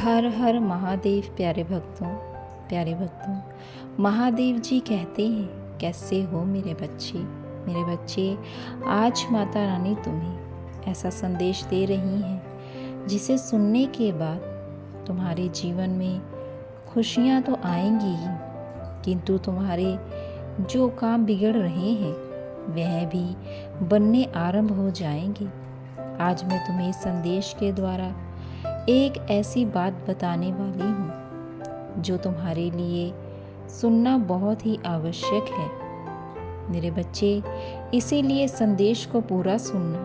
हर हर महादेव। प्यारे भक्तों, महादेव जी कहते हैं, कैसे हो मेरे बच्चे। आज माता रानी तुम्हें ऐसा संदेश दे रही हैं जिसे सुनने के बाद तुम्हारे जीवन में खुशियाँ तो आएंगी ही, किंतु तुम्हारे जो काम बिगड़ रहे हैं वह भी बनने आरंभ हो जाएंगे। आज मैं तुम्हें इस संदेश के द्वारा एक ऐसी बात बताने वाली हूँ जो तुम्हारे लिए सुनना बहुत ही आवश्यक है मेरे बच्चे। इसीलिए संदेश को पूरा सुनना,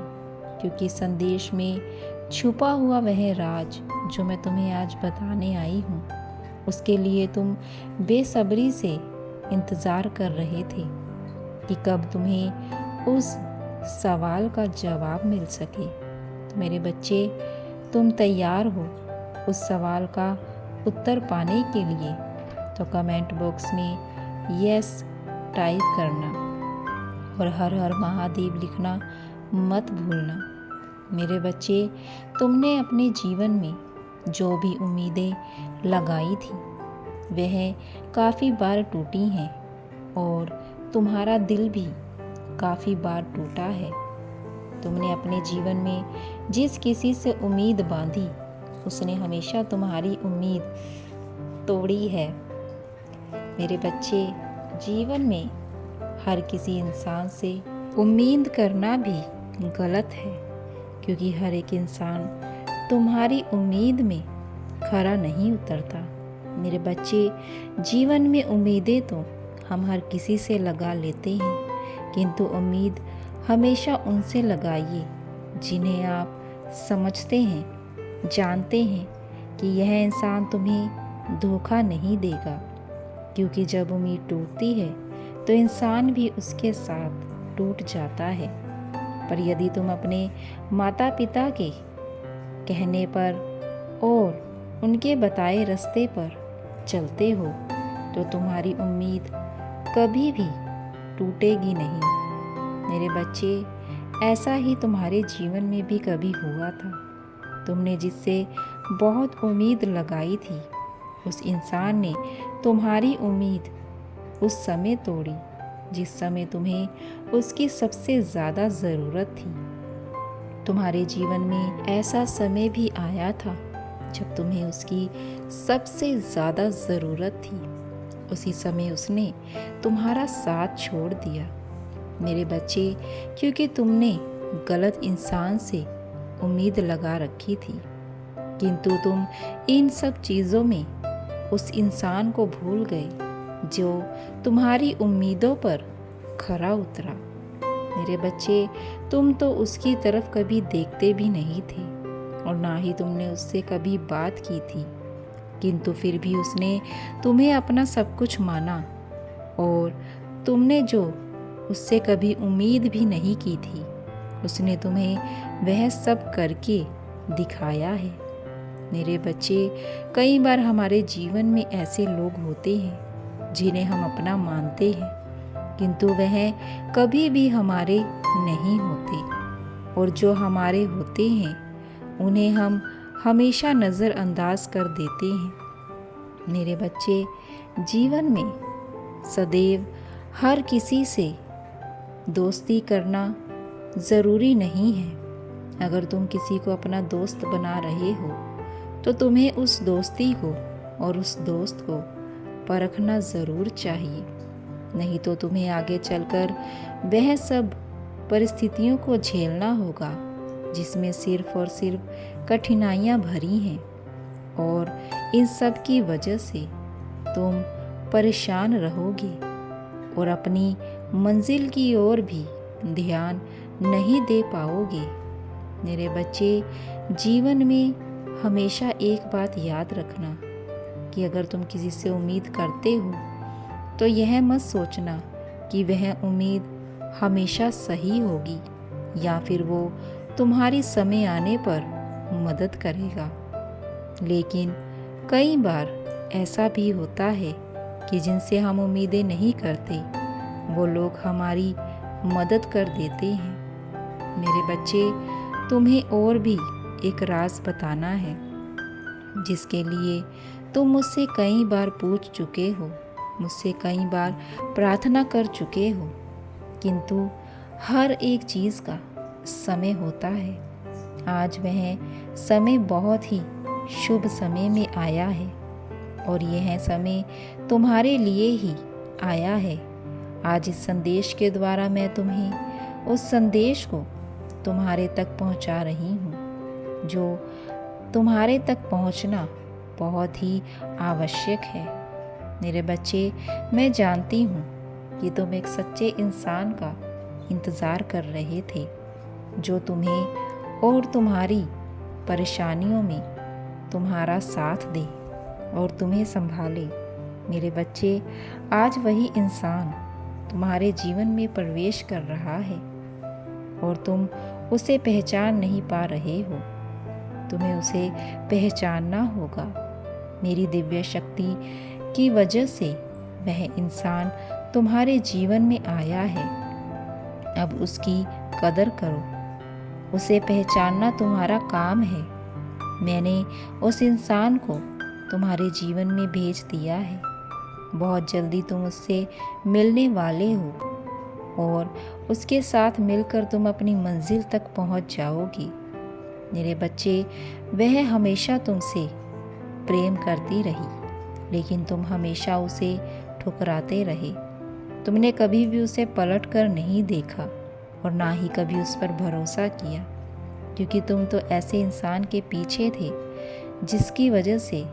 क्योंकि संदेश में छुपा हुआ वह राज जो मैं तुम्हें आज बताने आई हूँ, उसके लिए तुम बेसब्री से इंतज़ार कर रहे थे कि कब तुम्हें उस सवाल का जवाब मिल सके। तो मेरे बच्चे, तुम तैयार हो उस सवाल का उत्तर पाने के लिए? तो कमेंट बॉक्स में यस टाइप करना और हर हर महादेव लिखना मत भूलना। मेरे बच्चे, तुमने अपने जीवन में जो भी उम्मीदें लगाई थी वह काफ़ी बार टूटी हैं और तुम्हारा दिल भी काफ़ी बार टूटा है। तुमने अपने जीवन में जिस किसी से उम्मीद बांधी उसने हमेशा तुम्हारी उम्मीद तोड़ी है। मेरे बच्चे, जीवन में हर किसी इंसान से उम्मीद करना भी गलत है, क्योंकि हर एक इंसान तुम्हारी उम्मीद में खरा नहीं उतरता। मेरे बच्चे, जीवन में उम्मीदें तो हम हर किसी से लगा लेते हैं, किंतु उम्मीद हमेशा उनसे लगाइए जिन्हें आप समझते हैं, जानते हैं कि यह इंसान तुम्हें धोखा नहीं देगा। क्योंकि जब उम्मीद टूटती है तो इंसान भी उसके साथ टूट जाता है। पर यदि तुम अपने माता पिता के कहने पर और उनके बताए रास्ते पर चलते हो तो तुम्हारी उम्मीद कभी भी टूटेगी नहीं। मेरे बच्चे, ऐसा ही तुम्हारे जीवन में भी कभी हुआ था। तुमने जिससे बहुत उम्मीद लगाई थी उस इंसान ने तुम्हारी उम्मीद उस समय तोड़ी जिस समय तुम्हें उसकी सबसे ज़्यादा ज़रूरत थी। तुम्हारे जीवन में ऐसा समय भी आया था जब तुम्हें उसकी सबसे ज़्यादा ज़रूरत थी। उसी समय उसने तुम्हारा साथ छोड़ दिया। मेरे बच्चे, क्योंकि तुमने गलत इंसान से उम्मीद लगा रखी थी, किंतु तुम इन सब चीज़ों में उस इंसान को भूल गए जो तुम्हारी उम्मीदों पर खरा उतरा। मेरे बच्चे, तुम तो उसकी तरफ कभी देखते भी नहीं थे और ना ही तुमने उससे कभी बात की थी, किंतु फिर भी उसने तुम्हें अपना सब कुछ माना और तुमने जो उससे कभी उम्मीद भी नहीं की थी उसने तुम्हें वह सब करके दिखाया है। मेरे बच्चे, कई बार हमारे जीवन में ऐसे लोग होते हैं जिन्हें हम अपना मानते हैं, किंतु वह कभी भी हमारे नहीं होते, और जो हमारे होते हैं उन्हें हम हमेशा नज़रअंदाज कर देते हैं। मेरे बच्चे, जीवन में सदैव हर किसी से दोस्ती करना ज़रूरी नहीं है। अगर तुम किसी को अपना दोस्त बना रहे हो तो तुम्हें उस दोस्ती को और उस दोस्त को परखना ज़रूर चाहिए, नहीं तो तुम्हें आगे चलकर वह सब परिस्थितियों को झेलना होगा जिसमें सिर्फ और सिर्फ कठिनाइयाँ भरी हैं, और इन सब की वजह से तुम परेशान रहोगे और अपनी मंजिल की ओर भी ध्यान नहीं दे पाओगे। मेरे बच्चे, जीवन में हमेशा एक बात याद रखना कि अगर तुम किसी से उम्मीद करते हो तो यह मत सोचना कि वह उम्मीद हमेशा सही होगी या फिर वो तुम्हारी समय आने पर मदद करेगा। लेकिन कई बार ऐसा भी होता है कि जिनसे हम उम्मीदें नहीं करते वो लोग हमारी मदद कर देते हैं। मेरे बच्चे, तुम्हें और भी एक राज बताना है। जिसके लिए तुम मुझसे कई बार पूछ चुके हो, मुझसे कई बार प्रार्थना कर चुके हो, किंतु हर एक चीज़ का समय होता है। आज वह समय बहुत ही शुभ समय में आया है और यह समय तुम्हारे लिए ही आया है। आज इस संदेश के द्वारा मैं तुम्हें उस संदेश को तुम्हारे तक पहुंचा रही हूं, जो तुम्हारे तक पहुंचना बहुत ही आवश्यक है। मेरे बच्चे, मैं जानती हूँ कि तुम एक सच्चे इंसान का इंतज़ार कर रहे थे, जो तुम्हें और तुम्हारी परेशानियों में तुम्हारा साथ दे और तुम्हें संभाले। मेरे बच्चे, आज वही इंसान तुम्हारे जीवन में प्रवेश कर रहा है और तुम उसे पहचान नहीं पा रहे हो। तुम्हें उसे पहचानना होगा। मेरी दिव्य शक्ति की वजह से वह इंसान तुम्हारे जीवन में आया है। अब उसकी कदर करो। उसे पहचानना तुम्हारा काम है। मैंने उस इंसान को तुम्हारे जीवन में भेज दिया है। बहुत जल्दी तुम उससे मिलने वाले हो और उसके साथ मिलकर तुम अपनी मंजिल तक पहुंच जाओगी। मेरे बच्चे, वह हमेशा तुमसे प्रेम करती रही, लेकिन तुम हमेशा उसे ठुकराते रहे। तुमने कभी भी उसे पलट कर नहीं देखा और ना ही कभी उस पर भरोसा किया, क्योंकि तुम तो ऐसे इंसान के पीछे थे जिसकी वजह से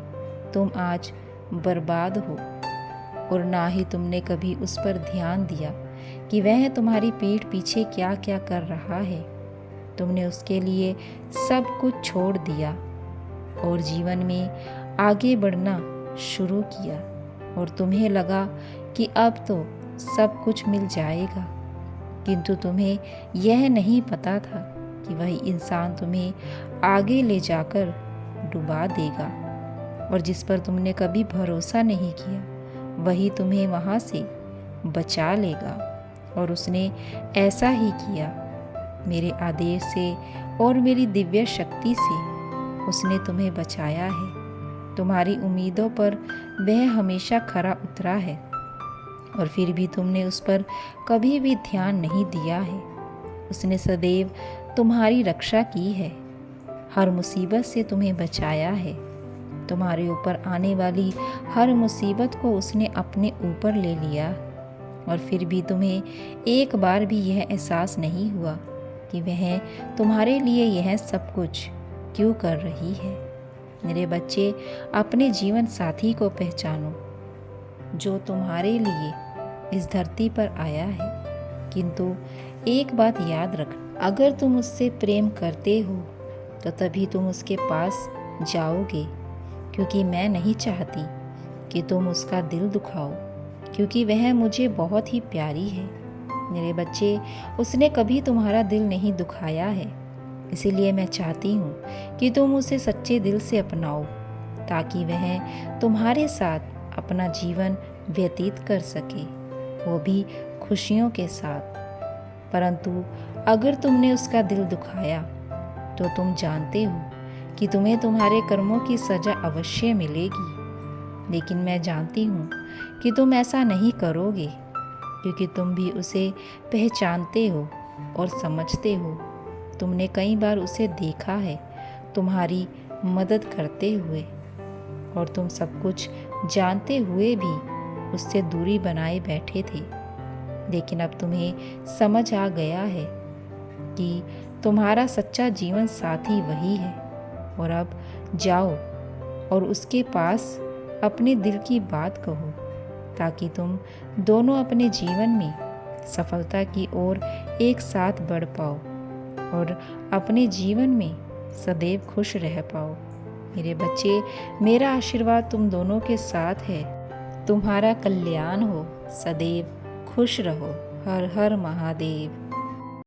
तुम आज बर्बाद हो। और ना ही तुमने कभी उस पर ध्यान दिया कि वह तुम्हारी पीठ पीछे क्या क्या कर रहा है। तुमने उसके लिए सब कुछ छोड़ दिया और जीवन में आगे बढ़ना शुरू किया और तुम्हें लगा कि अब तो सब कुछ मिल जाएगा, किंतु तुम्हें यह नहीं पता था कि वही इंसान तुम्हें आगे ले जाकर डुबा देगा और जिस पर तुमने कभी भरोसा नहीं किया वही तुम्हें वहाँ से बचा लेगा। और उसने ऐसा ही किया। मेरे आदेश से और मेरी दिव्य शक्ति से उसने तुम्हें बचाया है। तुम्हारी उम्मीदों पर वह हमेशा खरा उतरा है और फिर भी तुमने उस पर कभी भी ध्यान नहीं दिया है। उसने सदैव तुम्हारी रक्षा की है, हर मुसीबत से तुम्हें बचाया है। तुम्हारे ऊपर आने वाली हर मुसीबत को उसने अपने ऊपर ले लिया और फिर भी तुम्हें एक बार भी यह एहसास नहीं हुआ कि वह तुम्हारे लिए यह सब कुछ क्यों कर रही है। मेरे बच्चे, अपने जीवन साथी को पहचानो जो तुम्हारे लिए इस धरती पर आया है। किंतु एक बात याद रख, अगर तुम उससे प्रेम करते हो तो तभी तुम उसके पास जाओगे, क्योंकि मैं नहीं चाहती कि तुम उसका दिल दुखाओ, क्योंकि वह मुझे बहुत ही प्यारी है। मेरे बच्चे, उसने कभी तुम्हारा दिल नहीं दुखाया है, इसीलिए मैं चाहती हूँ कि तुम उसे सच्चे दिल से अपनाओ, ताकि वह तुम्हारे साथ अपना जीवन व्यतीत कर सके, वो भी खुशियों के साथ। परंतु अगर तुमने उसका दिल दुखाया तो तुम जानते हो कि तुम्हें तुम्हारे कर्मों की सज़ा अवश्य मिलेगी। लेकिन मैं जानती हूँ कि तुम ऐसा नहीं करोगे, क्योंकि तुम भी उसे पहचानते हो और समझते हो। तुमने कई बार उसे देखा है तुम्हारी मदद करते हुए, और तुम सब कुछ जानते हुए भी उससे दूरी बनाए बैठे थे। लेकिन अब तुम्हें समझ आ गया है कि तुम्हारा सच्चा जीवन साथी वही है। और अब जाओ और उसके पास अपने दिल की बात कहो, ताकि तुम दोनों अपने जीवन में सफलता की ओर एक साथ बढ़ पाओ और अपने जीवन में सदैव खुश रह पाओ। मेरे बच्चे, मेरा आशीर्वाद तुम दोनों के साथ है। तुम्हारा कल्याण हो, सदैव खुश रहो। हर हर महादेव।